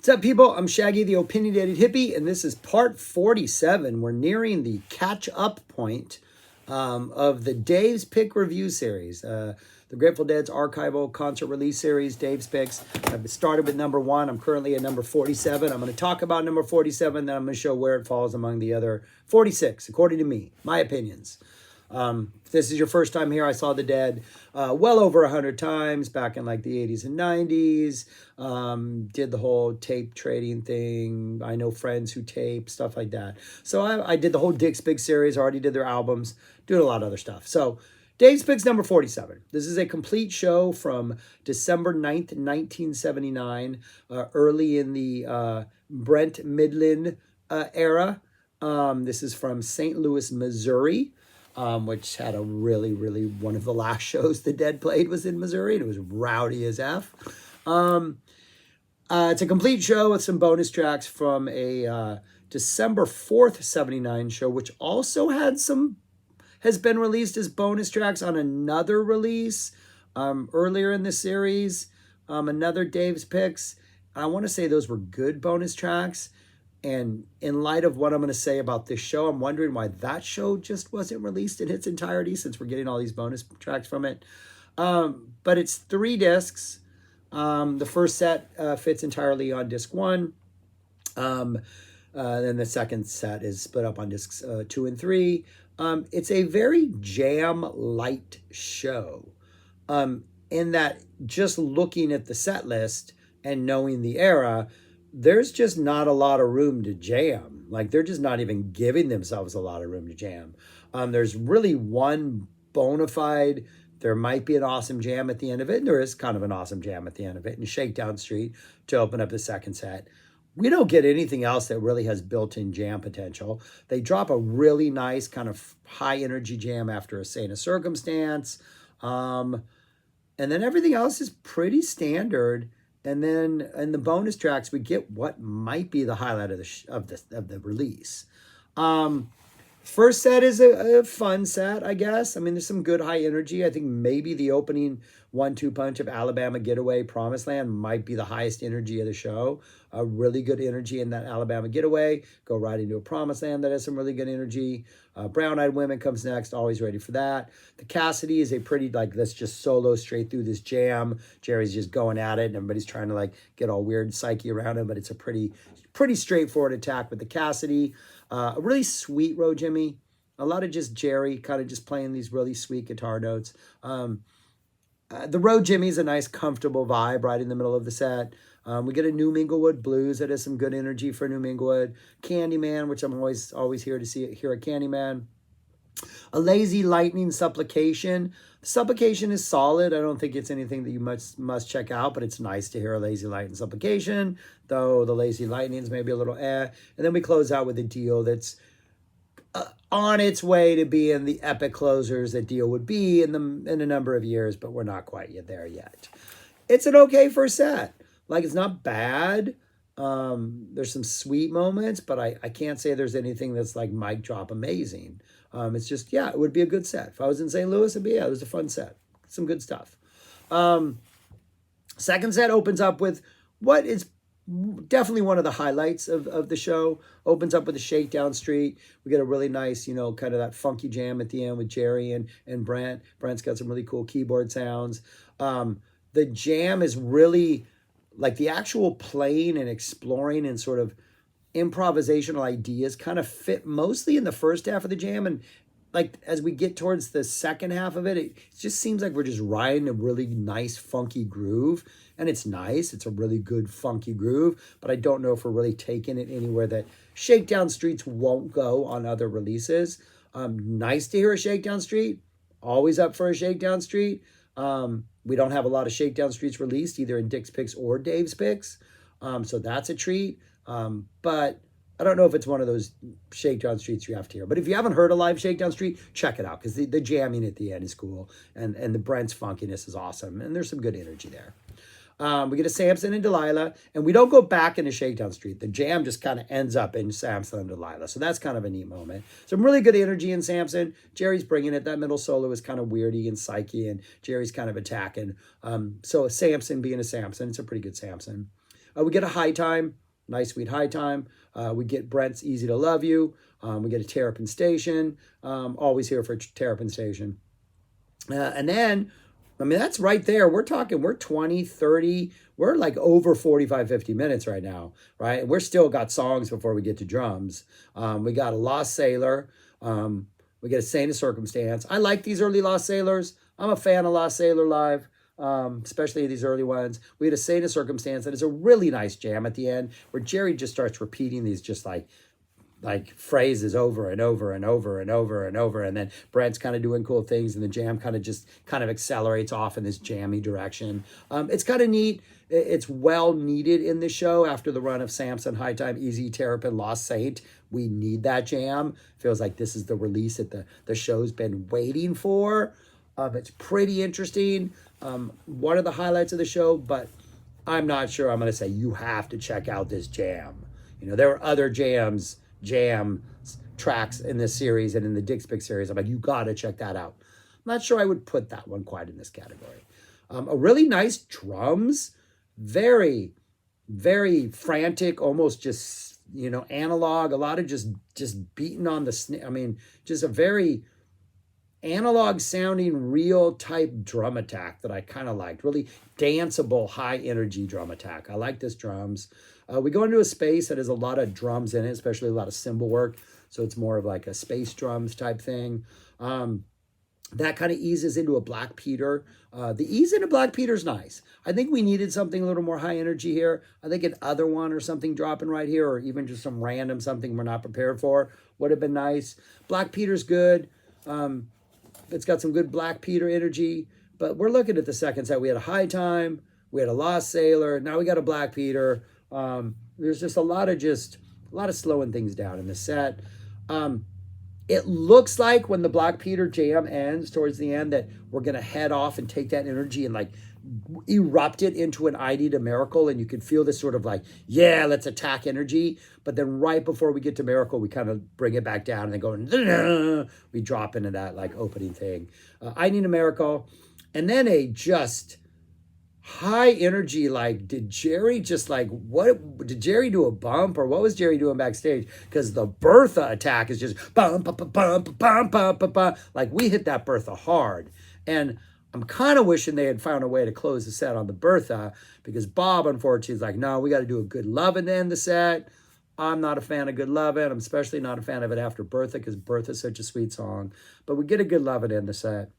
What's up, people? I'm Shaggy, the opinionated hippie, and this is part 47. We're nearing the catch-up point of the Dave's Pick review series. The Grateful Dead's archival concert release series, Dave's Picks. I've started with number 1. I'm currently at number 47. I'm going to talk about number 47, then I'm going to show where it falls among the other 46, according to me, my opinions. If this is your first time here, I saw the Dead well over 100 times back in like the 80s and 90s. Did the whole tape trading thing. I know friends who tape, stuff like that. So I did the whole Dick's Big series. I already did their albums, doing a lot of other stuff. So Dave's Picks number 47. This is a complete show from December 9th, 1979, early in the Brent Midland era. This is from St. Louis, Missouri. Which had a really one of the last shows the Dead played was in Missouri, and it was rowdy as F. It's a complete show with some bonus tracks from a December 4th, 79 show, which also has been released as bonus tracks on another release earlier in the series, another Dave's Picks. I want to say those were good bonus tracks. And in light of what I'm going to say about this show, I'm wondering why that show just wasn't released in its entirety, since we're getting all these bonus tracks from it. But it's 3 discs. The first set fits entirely on disc 1. Then the second set is split up on discs 2 and 3. It's a very jam-light show. In that, just looking at the set list and knowing the era, there's just not a lot of room to jam. Like, they're just not even giving themselves a lot of room to jam. There's really one bona fide, there might be an awesome jam at the end of it, and there is kind of an awesome jam at the end of it, and Shakedown Street to open up the second set. We don't get anything else that really has built-in jam potential. They drop a really nice kind of high-energy jam after a Saint of Circumstance. And then everything else is pretty standard. And then in the bonus tracks, we get what might be the highlight of the release. First set is a fun set, I guess. I mean, there's some good high energy. I think maybe the opening 1-2 punch of Alabama Getaway, Promised Land might be the highest energy of the show. A really good energy in that Alabama Getaway. Go right into a Promised Land that has some really good energy. Brown Eyed Women comes next, always ready for that. The Cassidy is a pretty, like, let's just solo straight through this jam. Jerry's just going at it, and everybody's trying to, like, get all weird psyche around him, but it's a pretty straightforward attack with the Cassidy. A really sweet Row Jimmy. A lot of just Jerry kind of just playing these really sweet guitar notes. The Row Jimmy is a nice, comfortable vibe right in the middle of the set. We get a New Minglewood Blues that has some good energy for New Minglewood. Candyman, which I'm always here to hear a Candyman. A Lazy Lightning Supplication. The Supplication is solid. I don't think it's anything that you must check out, but it's nice to hear a Lazy Lightning Supplication, though the Lazy Lightning's maybe a little And then we close out with a Deal that's on its way to being the epic closers that Deal would be in a number of years, but we're not quite there yet. It's an okay first set. Like, it's not bad. There's some sweet moments, but I can't say there's anything that's like mic drop amazing. It's just, yeah, it would be a good set. If I was in St. Louis, it was a fun set. Some good stuff. Second set opens up with what is definitely one of the highlights of the show. Opens up with a Shakedown Street. We get a really nice, kind of that funky jam at the end with Jerry and Brent. Brent's got some really cool keyboard sounds. The jam is really, like, the actual playing and exploring and sort of improvisational ideas kind of fit mostly in the first half of the jam. And, like, as we get towards the second half of it, it just seems like we're just riding a really nice, funky groove. And it's nice. It's a really good, funky groove. But I don't know if we're really taking it anywhere that Shakedown Streets won't go on other releases. Nice to hear a Shakedown Street. Always up for a Shakedown Street. We don't have a lot of Shakedown Streets released, either in Dick's Picks or Dave's Picks. So that's a treat. But I don't know if it's one of those Shakedown Streets you have to hear. But if you haven't heard a live Shakedown Street, check it out, because the jamming at the end is cool. And the Brent's funkiness is awesome. And there's some good energy there. We get a Samson and Delilah, and we don't go back into Shakedown Street. The jam just kind of ends up in Samson and Delilah. So that's kind of a neat moment. Some really good energy in Samson. Jerry's bringing it. That middle solo is kind of weirdy and psyche, and Jerry's kind of attacking. So a Samson being a Samson, it's a pretty good Samson. We get a High Time, nice sweet High Time. We get Brent's Easy to Love You. We get a Terrapin Station. Always here for Terrapin Station. And then, I mean, that's right there. We're 20, 30, we're like over 45, 50 minutes right now, right? And we're still got songs before we get to drums. We got a Lost Sailor. We get a Saint of Circumstance. I like these early Lost Sailors. I'm a fan of Lost Sailor live, especially these early ones. We had a Saint of Circumstance that is a really nice jam at the end where Jerry just starts repeating these just like phrases over and over and over and over and over, and then Brent's kind of doing cool things, and the jam kind of accelerates off in this jammy direction. It's kind of neat. It's well needed in the show after the run of Samson, High Time, Easy, Terrapin, Lost Saint. We need that jam. Feels like this is the release that the show's been waiting for. It's pretty interesting. One of the highlights of the show, but I'm not sure I'm going to say you have to check out this jam. You know, there are other jam tracks in this series and in the Dick's Pick series. I'm like, you got to check that out. I'm not sure I would put that one quite in this category. A really nice drums, very, very frantic, almost just, you know, analog, a lot of just beating on the snare. I mean, just a very analog sounding real type drum attack that I kind of liked. Really danceable, high energy drum attack. I like this drums. We go into a space that has a lot of drums in it, especially a lot of cymbal work. So it's more of like a space drums type thing. That kind of eases into a Black Peter. The ease into Black Peter's nice. I think we needed something a little more high energy here. I think an other one or something dropping right here, or even just some random something we're not prepared for would have been nice. Black Peter's good. It's got some good Black Peter energy, but we're looking at the second set. We had a High Time, we had a Lost Sailor, now we got a Black Peter. There's just a lot of slowing things down in the set. It looks like when the Black Peter jam ends towards the end that we're going to head off and take that energy and like erupt it into an ID to Miracle. And you can feel this sort of like, yeah, let's attack energy. But then right before we get to Miracle, we kind of bring it back down and then go, we drop into that like opening thing. I Need a Miracle. And then a just high energy, like, did Jerry just like, what, did Jerry do a bump or what was Jerry doing backstage? Because the Bertha attack is just bum, bum, bum, bum, bum, bum, bum, bum. Like, we hit that Bertha hard. And I'm kind of wishing they had found a way to close the set on the Bertha, because Bob, unfortunately, is like, no, we got to do a Good Lovin' to end the set. I'm not a fan of Good Lovin'. I'm especially not a fan of it after Bertha, because Bertha's such a sweet song. But we get a Good Lovin' to end the set.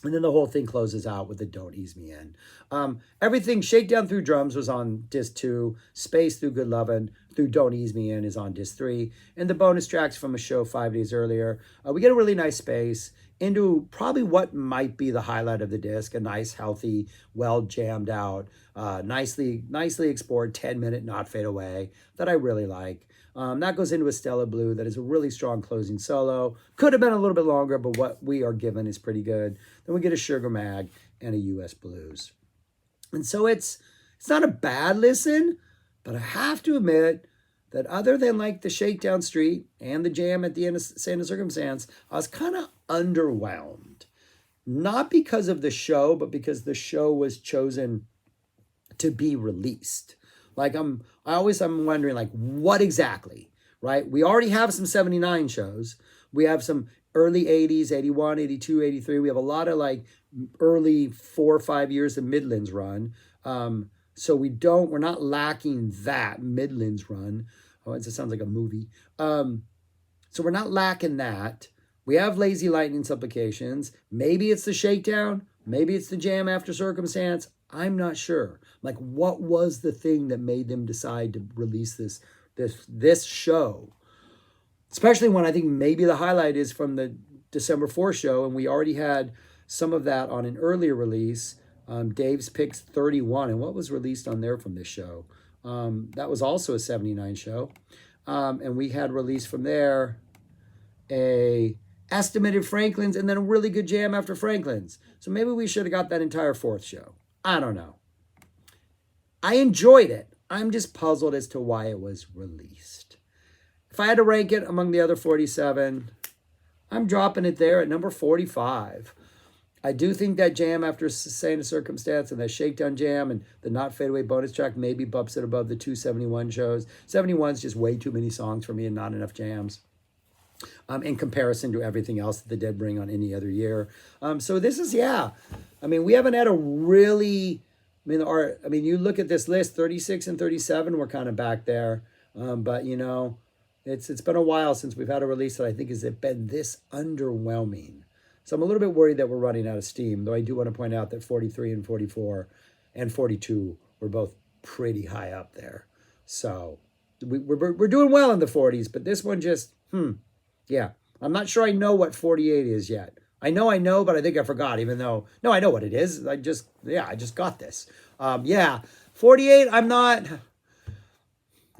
And then the whole thing closes out with the Don't Ease Me In. Everything Shakedown through drums was on disc 2. Space through Good Lovin' through Don't Ease Me In is on disc 3. And the bonus tracks from a show 5 days earlier. We get a really nice space into probably what might be the highlight of the disc. A nice, healthy, well jammed out, nicely explored 10-minute Not Fade Away that I really like. That goes into a Stella Blue that is a really strong closing solo. Could have been a little bit longer, but what we are given is pretty good. Then we get a Sugar Mag and a US Blues. And so it's not a bad listen, but I have to admit that other than like the Shakedown Street and the jam at the end of Saint of Circumstance, I was kind of underwhelmed. Not because of the show, but because the show was chosen to be released. Like I'm wondering like what exactly, right? We already have some 79 shows. We have some early 80s, 81, 82, 83. We have a lot of like early 4 or 5 years of Midlands run. So we're not lacking that Midlands run. Oh, it sounds like a movie. So we're not lacking that. We have Lazy Lightning Supplications. Maybe it's the Shakedown. Maybe it's the Jam After Circumstance. I'm not sure. Like, what was the thing that made them decide to release this show? Especially when I think maybe the highlight is from the December 4th show, and we already had some of that on an earlier release. Dave's Picks 31, and what was released on there from this show? That was also a 79 show. And we had released from there a Estimated Franklin's and then a really good jam after Franklin's. So maybe we should have got that entire 4th show. I don't know. I enjoyed it. I'm just puzzled as to why it was released. If I had to rank it among the other 47, I'm dropping it there at number 45. I do think that jam after saying a circumstance and that shakedown jam and the not fade away bonus track maybe bumps it above the 271 shows. 71's just way too many songs for me and not enough jams. In comparison to everything else that they did bring on any other year. So this is, yeah. I mean, we haven't had a really, you look at this list, 36 and 37, we're kind of back there. But, you know, it's been a while since we've had a release that I think has been this underwhelming. So I'm a little bit worried that we're running out of steam, though I do want to point out that 43 and 44 and 42 were both pretty high up there. So we're doing well in the 40s, but this one just, yeah. I'm not sure I know what 48 is yet. I know, but I think I forgot, even though, no, I know what it is. I just got this. 48,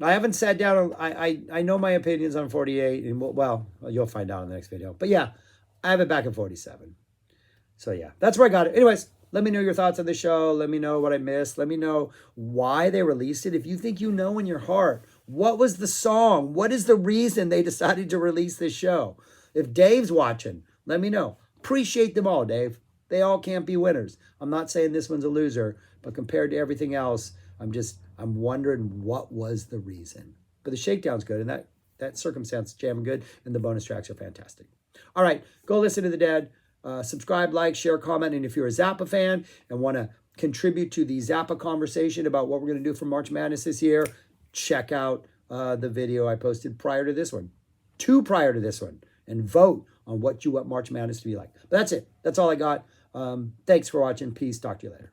I haven't sat down. I know my opinions on 48, and well, you'll find out in the next video. But yeah, I have it back at 47. So yeah, that's where I got it. Anyways, let me know your thoughts on the show. Let me know what I missed. Let me know why they released it. If you think you know in your heart, what was the song? What is the reason they decided to release this show? If Dave's watching, let me know. Appreciate them all, Dave. They all can't be winners. I'm not saying this one's a loser, but compared to everything else, I'm wondering what was the reason. But the shakedown's good, and that circumstance jamming good, and the bonus tracks are fantastic. All right, go listen to the Dead. Subscribe, like, share, comment, and if you're a Zappa fan and want to contribute to the Zappa conversation about what we're going to do for March Madness this year, check out the video I posted prior to this one, 2 prior to this one, and vote on what you want March Madness to be like. But that's it. That's all I got. Thanks for watching. Peace. Talk to you later.